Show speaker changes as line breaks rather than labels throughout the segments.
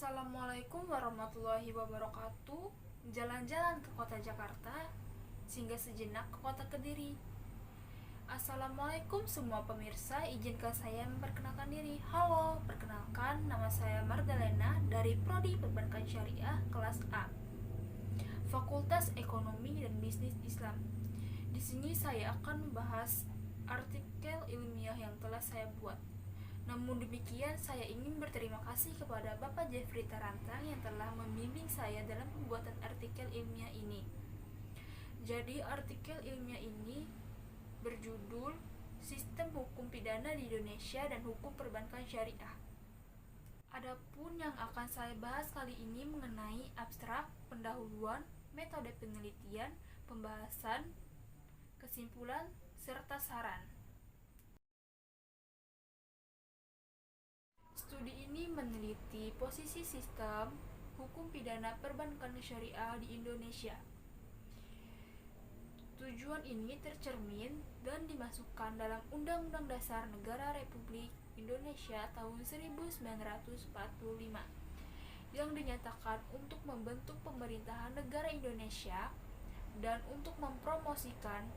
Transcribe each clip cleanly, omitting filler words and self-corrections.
Assalamualaikum warahmatullahi wabarakatuh. Jalan-jalan ke kota Jakarta, singgah sejenak ke kota Kediri. Assalamualaikum semua pemirsa, izinkan saya memperkenalkan diri. Halo, perkenalkan nama saya Mardalena dari Prodi Perbankan Syariah kelas A, Fakultas Ekonomi dan Bisnis Islam. Di sini saya akan membahas artikel ilmiah yang telah saya buat. Namun demikian, saya ingin berterima kasih kepada Bapak Jeffrey Tarantang yang telah membimbing saya dalam pembuatan artikel ilmiah ini. Jadi, artikel ilmiah ini berjudul Sistem Hukum Pidana di Indonesia dan Hukum Perbankan Syariah. Adapun yang akan saya bahas kali ini mengenai abstrak, pendahuluan, metode penelitian, pembahasan, kesimpulan, serta saran. Studi ini meneliti posisi sistem hukum pidana perbankan syariah di Indonesia. Tujuan ini tercermin dan dimasukkan dalam Undang-Undang Dasar Negara Republik Indonesia tahun 1945 yang dinyatakan untuk membentuk pemerintahan negara Indonesia dan untuk mempromosikan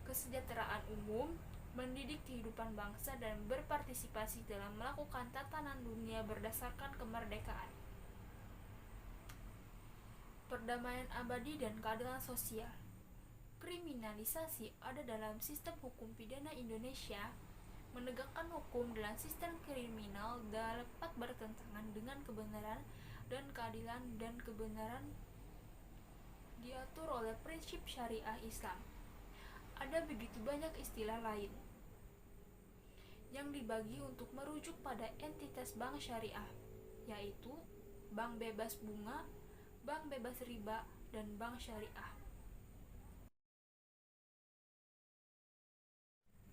kesejahteraan umum, mendidik kehidupan bangsa dan berpartisipasi dalam melakukan tatanan dunia berdasarkan kemerdekaan, perdamaian abadi dan keadilan sosial. Kriminalisasi ada dalam sistem hukum pidana Indonesia. Menegakkan hukum dalam sistem kriminal dapat bertentangan dengan kebenaran dan keadilan, dan kebenaran diatur oleh prinsip syariah Islam. Ada begitu banyak istilah lain yang dibagi untuk merujuk pada entitas bank syariah, yaitu bank bebas bunga, bank bebas riba, dan bank syariah.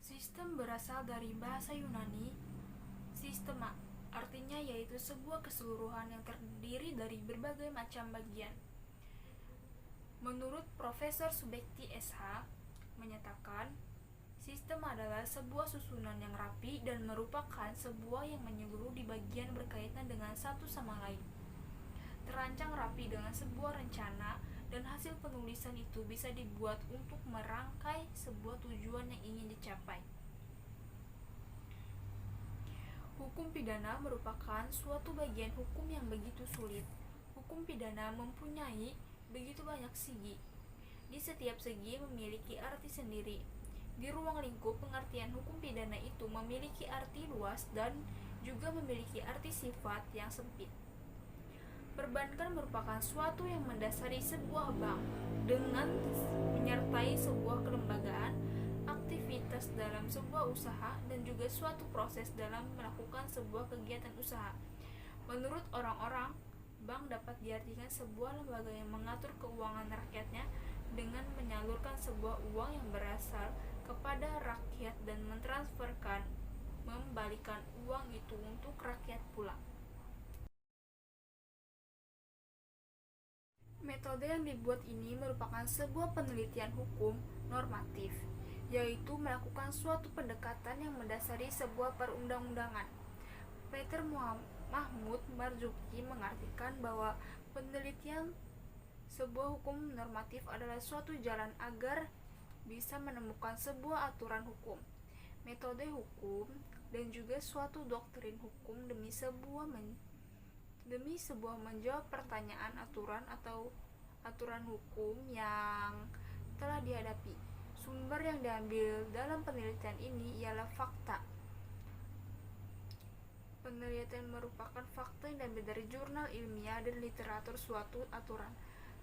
Sistem berasal dari bahasa Yunani sistema, artinya yaitu sebuah keseluruhan yang terdiri dari berbagai macam bagian. Menurut Profesor Subekti SH menyatakan, sistem adalah sebuah susunan yang rapi dan merupakan sebuah yang menyeluruh di bagian berkaitan dengan satu sama lain, terancang rapi dengan sebuah rencana, dan hasil penulisan itu bisa dibuat untuk merangkai sebuah tujuan yang ingin dicapai. Hukum pidana merupakan suatu bagian hukum yang begitu sulit. Hukum pidana mempunyai begitu banyak segi. Di setiap segi memiliki arti sendiri. Di ruang lingkup pengertian hukum pidana itu memiliki arti luas dan juga memiliki arti sifat yang sempit. Perbankan merupakan suatu yang mendasari sebuah bank dengan menyertai sebuah kelembagaan, aktivitas dalam sebuah usaha, dan juga suatu proses dalam melakukan sebuah kegiatan usaha. Menurut orang-orang, bank dapat diartikan sebuah lembaga yang mengatur keuangan rakyatnya dengan menyalurkan sebuah uang yang berasal kepada rakyat dan membalikan uang itu untuk rakyat pula. Metode yang dibuat ini merupakan sebuah penelitian hukum normatif, yaitu melakukan suatu pendekatan yang mendasari sebuah perundang-undangan. Peter Mahmud Marzuki mengartikan bahwa penelitian sebuah hukum normatif adalah suatu jalan agar bisa menemukan sebuah aturan hukum, metode hukum, dan juga suatu doktrin hukum demi sebuah menjawab pertanyaan aturan atau aturan hukum yang telah dihadapi. Sumber yang diambil dalam penelitian ini ialah fakta. Penelitian merupakan fakta yang diambil dari jurnal ilmiah dan literatur suatu aturan.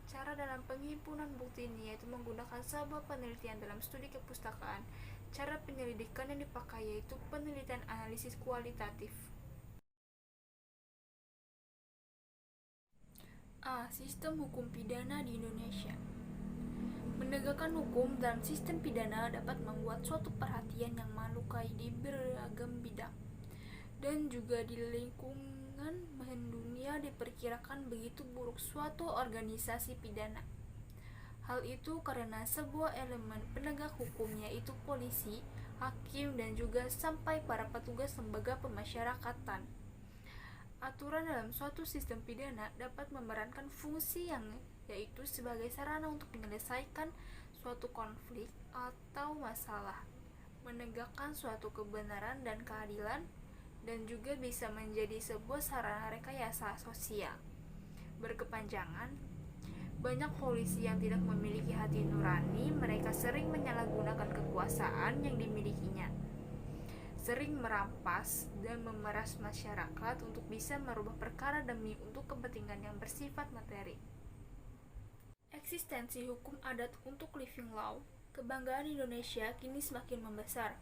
Cara dalam penghimpunan bukti ini yaitu menggunakan sebuah penelitian dalam studi kepustakaan. Cara penyelidikan yang dipakai yaitu penelitian analisis kualitatif. A. Sistem hukum pidana di Indonesia. Menegakkan hukum dalam sistem pidana dapat membuat suatu perhatian yang melukai di beragam bidang, dan juga di lingkungan mendunia diperkirakan begitu buruk suatu organisasi pidana. Hal itu karena sebuah elemen penegak hukum yaitu polisi, hakim, dan juga sampai para petugas lembaga pemasyarakatan Aturan dalam suatu sistem pidana dapat memerankan fungsi yang yaitu sebagai sarana untuk menyelesaikan suatu konflik atau masalah, menegakkan suatu kebenaran dan keadilan, dan juga bisa menjadi sebuah sarana rekayasa sosial. Berkepanjangan, banyak polisi yang tidak memiliki hati nurani, mereka sering menyalahgunakan kekuasaan yang dimilikinya, sering merampas dan memeras masyarakat untuk bisa merubah perkara demi untuk kepentingan yang bersifat materi. Eksistensi hukum adat untuk living law, kebanggaan Indonesia kini semakin membesar.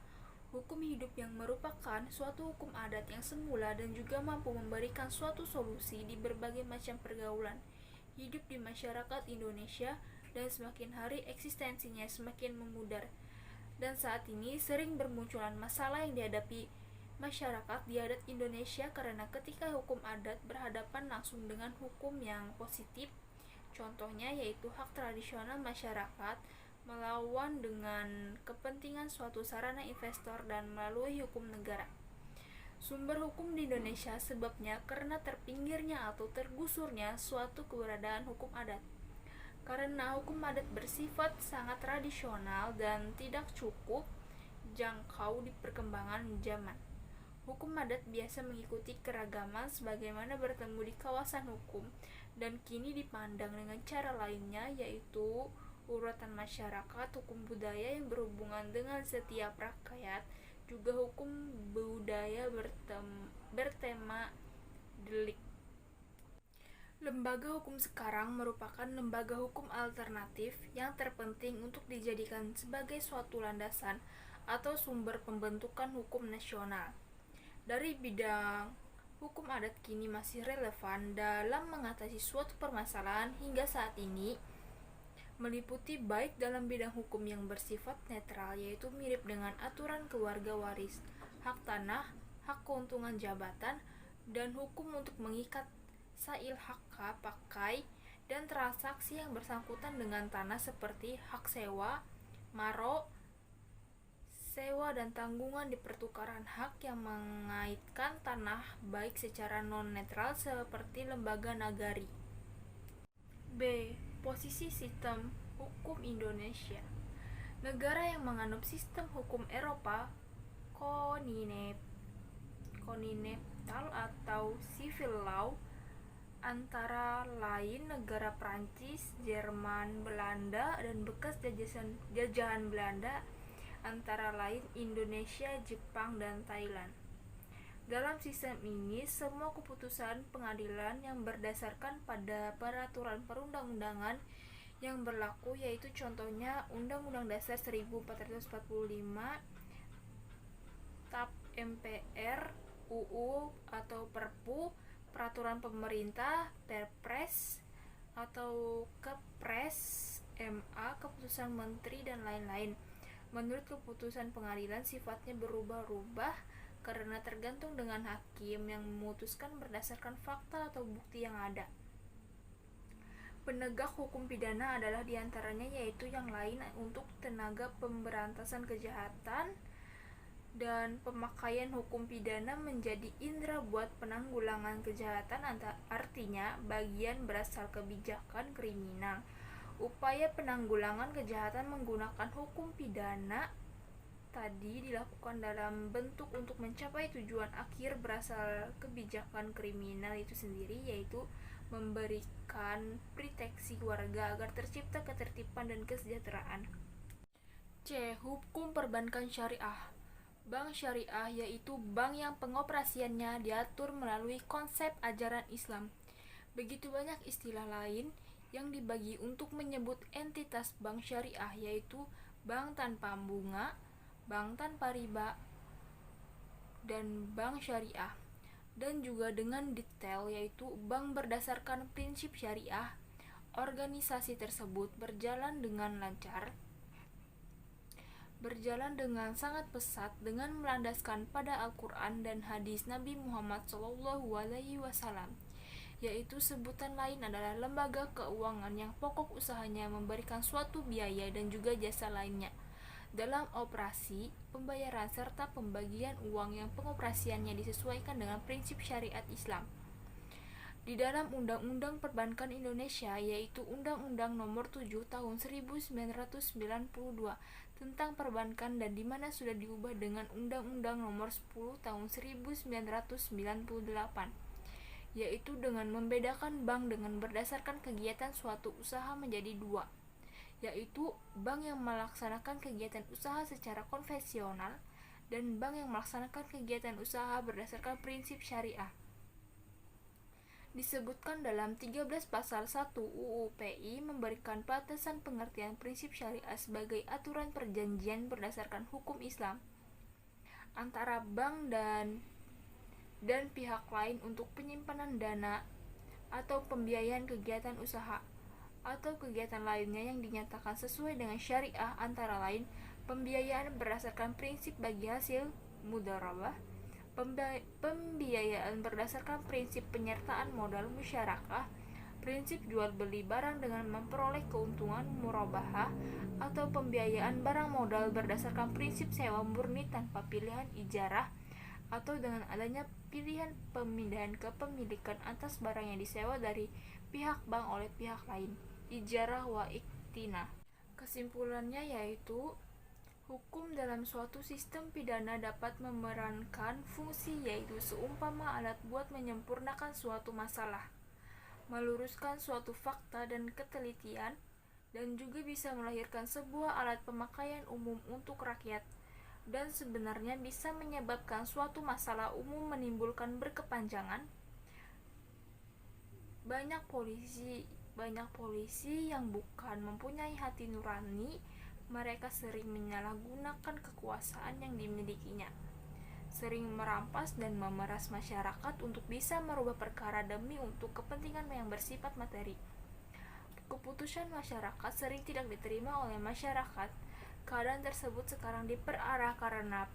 Hukum hidup yang merupakan suatu hukum adat yang semula dan juga mampu memberikan suatu solusi di berbagai macam pergaulan hidup di masyarakat Indonesia, dan semakin hari eksistensinya semakin memudar. Dan saat ini sering bermunculan masalah yang dihadapi masyarakat di adat Indonesia karena ketika hukum adat berhadapan langsung dengan hukum yang positif, contohnya yaitu hak tradisional masyarakat melawan dengan kepentingan suatu sarana investor dan melalui hukum negara. Sumber hukum di Indonesia sebabnya karena terpinggirnya atau tergusurnya suatu keberadaan hukum adat. Karena hukum adat bersifat sangat tradisional dan tidak cukup jangkau di perkembangan zaman. Hukum adat biasa mengikuti keragaman sebagaimana bertemu di kawasan hukum dan kini dipandang dengan cara lainnya, yaitu urutan masyarakat, hukum budaya yang berhubungan dengan setiap rakyat, juga hukum budaya bertema delik. Lembaga hukum sekarang merupakan lembaga hukum alternatif yang terpenting untuk dijadikan sebagai suatu landasan atau sumber pembentukan hukum nasional. Dari bidang hukum adat kini masih relevan dalam mengatasi suatu permasalahan hingga saat ini, meliputi baik dalam bidang hukum yang bersifat netral, yaitu mirip dengan aturan keluarga waris, hak tanah, hak keuntungan jabatan, dan hukum untuk mengikat sail hak pakai dan transaksi yang bersangkutan dengan tanah seperti hak sewa, maro, sewa dan tanggungan di pertukaran hak yang mengaitkan tanah baik secara non-netral seperti lembaga nagari. B. Posisi sistem hukum Indonesia. Negara yang menganut sistem hukum Eropa kontinental atau civil law, antara lain negara Prancis, Jerman, Belanda, dan bekas jajahan Belanda, antara lain Indonesia, Jepang, dan Thailand. Dalam sistem ini, semua keputusan pengadilan yang berdasarkan pada peraturan perundang-undangan yang berlaku, yaitu contohnya Undang-Undang Dasar 1445, TAP MPR, UU atau Perpu, peraturan pemerintah, Perpres atau Kepres, MA, keputusan menteri, dan lain-lain. Menurut keputusan pengadilan sifatnya berubah-ubah karena tergantung dengan hakim yang memutuskan berdasarkan fakta atau bukti yang ada. Penegak hukum pidana adalah diantaranya yaitu yang lain untuk tenaga pemberantasan kejahatan, dan pemakaian hukum pidana menjadi indera buat penanggulangan kejahatan, artinya bagian berasal kebijakan kriminal. Upaya penanggulangan kejahatan menggunakan hukum pidana tadi dilakukan dalam bentuk untuk mencapai tujuan akhir berasal kebijakan kriminal itu sendiri, yaitu memberikan proteksi warga agar tercipta ketertiban dan kesejahteraan. C. Hukum perbankan syariah. Bank syariah yaitu bank yang pengoperasiannya diatur melalui konsep ajaran Islam. Begitu banyak istilah lain yang dibagi untuk menyebut entitas bank syariah, yaitu bank tanpa bunga, bank tanpa riba, dan bank syariah. Dan juga dengan detail, yaitu bank berdasarkan prinsip syariah. Organisasi tersebut berjalan dengan lancar, berjalan dengan sangat pesat dengan melandaskan pada Al-Quran dan hadis Nabi Muhammad SAW, yaitu sebutan lain adalah lembaga keuangan yang pokok usahanya memberikan suatu biaya dan juga jasa lainnya dalam operasi, pembayaran, serta pembagian uang yang pengoperasiannya disesuaikan dengan prinsip syariat Islam. di dalam Undang-Undang Perbankan Indonesia, yaitu Undang-Undang Nomor 7 Tahun 1992 tentang perbankan, dan di mana sudah diubah dengan Undang-Undang Nomor 10 Tahun 1998, yaitu dengan membedakan bank dengan berdasarkan kegiatan suatu usaha menjadi dua, yaitu bank yang melaksanakan kegiatan usaha secara konvensional dan bank yang melaksanakan kegiatan usaha berdasarkan prinsip syariah. Disebutkan dalam 13 pasal 1 UU PI memberikan batasan pengertian prinsip syariah sebagai aturan perjanjian berdasarkan hukum Islam antara bank dan pihak lain untuk penyimpanan dana atau pembiayaan kegiatan usaha atau kegiatan lainnya yang dinyatakan sesuai dengan syariah, antara lain pembiayaan berdasarkan prinsip bagi hasil mudharabah, pembiayaan berdasarkan prinsip penyertaan modal musyarakah, prinsip jual beli barang dengan memperoleh keuntungan murabahah, atau pembiayaan barang modal berdasarkan prinsip sewa murni tanpa pilihan ijarah, atau dengan adanya pilihan pemindahan kepemilikan atas barang yang disewa dari pihak bank oleh pihak lain, ijarah wa iktina. Kesimpulannya yaitu hukum dalam suatu sistem pidana dapat memerankan fungsi, yaitu seumpama alat buat menyempurnakan suatu masalah, meluruskan suatu fakta dan ketelitian, dan juga bisa melahirkan sebuah alat pemakaian umum untuk rakyat, dan sebenarnya bisa menyebabkan suatu masalah umum menimbulkan berkepanjangan. Banyak polisi yang bukan mempunyai hati nurani. Mereka sering menyalahgunakan kekuasaan yang dimilikinya, sering merampas dan memeras masyarakat untuk bisa merubah perkara demi untuk kepentingan yang bersifat materi. Keputusan masyarakat sering tidak diterima oleh masyarakat. Keadaan tersebut sekarang diperarah karena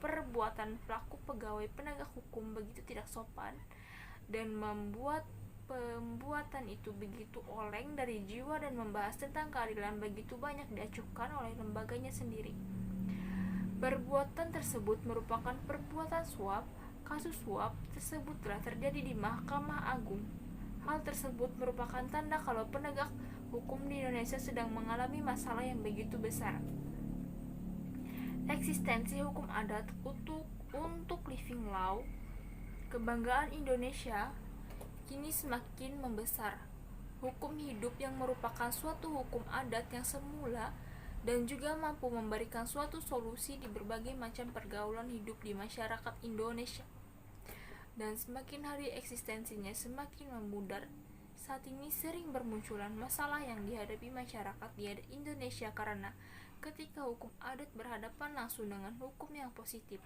perbuatan pelaku pegawai penegak hukum begitu tidak sopan dan membuat pembuatan itu begitu oleng dari jiwa dan membahas tentang keadilan begitu banyak diacuhkan oleh lembaganya sendiri. Perbuatan tersebut merupakan perbuatan suap. Kasus suap tersebut telah terjadi di Mahkamah Agung. Hal tersebut merupakan tanda kalau penegak hukum di Indonesia sedang mengalami masalah yang begitu besar. Eksistensi hukum adat untuk living law, kebanggaan Indonesia, kini semakin membesar. Hukum hidup yang merupakan suatu hukum adat yang semula dan juga mampu memberikan suatu solusi di berbagai macam pergaulan hidup di masyarakat Indonesia. Dan semakin hari eksistensinya semakin memudar. Saat ini sering bermunculan masalah yang dihadapi masyarakat di Indonesia karena ketika hukum adat berhadapan langsung dengan hukum yang positif.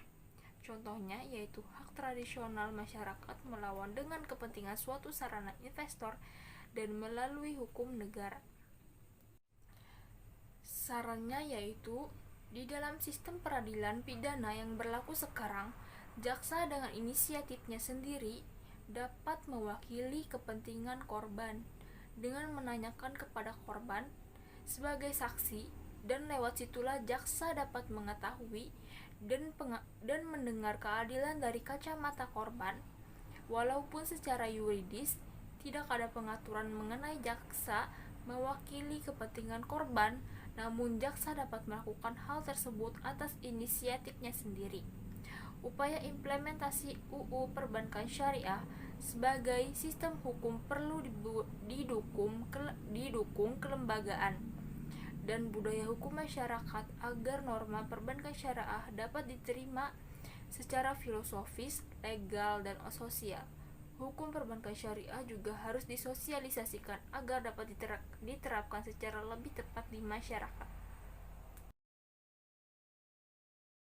Contohnya yaitu hak tradisional masyarakat melawan dengan kepentingan suatu sarana investor dan melalui hukum negara. Sarannya yaitu di dalam sistem peradilan pidana yang berlaku sekarang, jaksa dengan inisiatifnya sendiri dapat mewakili kepentingan korban dengan menanyakan kepada korban sebagai saksi, dan lewat situlah jaksa dapat mengetahui dan mendengar keadilan dari kacamata korban. Walaupun secara yuridis tidak ada pengaturan mengenai jaksa mewakili kepentingan korban, namun jaksa dapat melakukan hal tersebut atas inisiatifnya sendiri. Upaya implementasi UU Perbankan Syariah sebagai sistem hukum perlu didukung kelembagaan dan budaya hukum masyarakat agar norma perbankan syariah dapat diterima secara filosofis, legal, dan sosial. Hukum perbankan syariah juga harus disosialisasikan agar dapat diterapkan secara lebih tepat di masyarakat.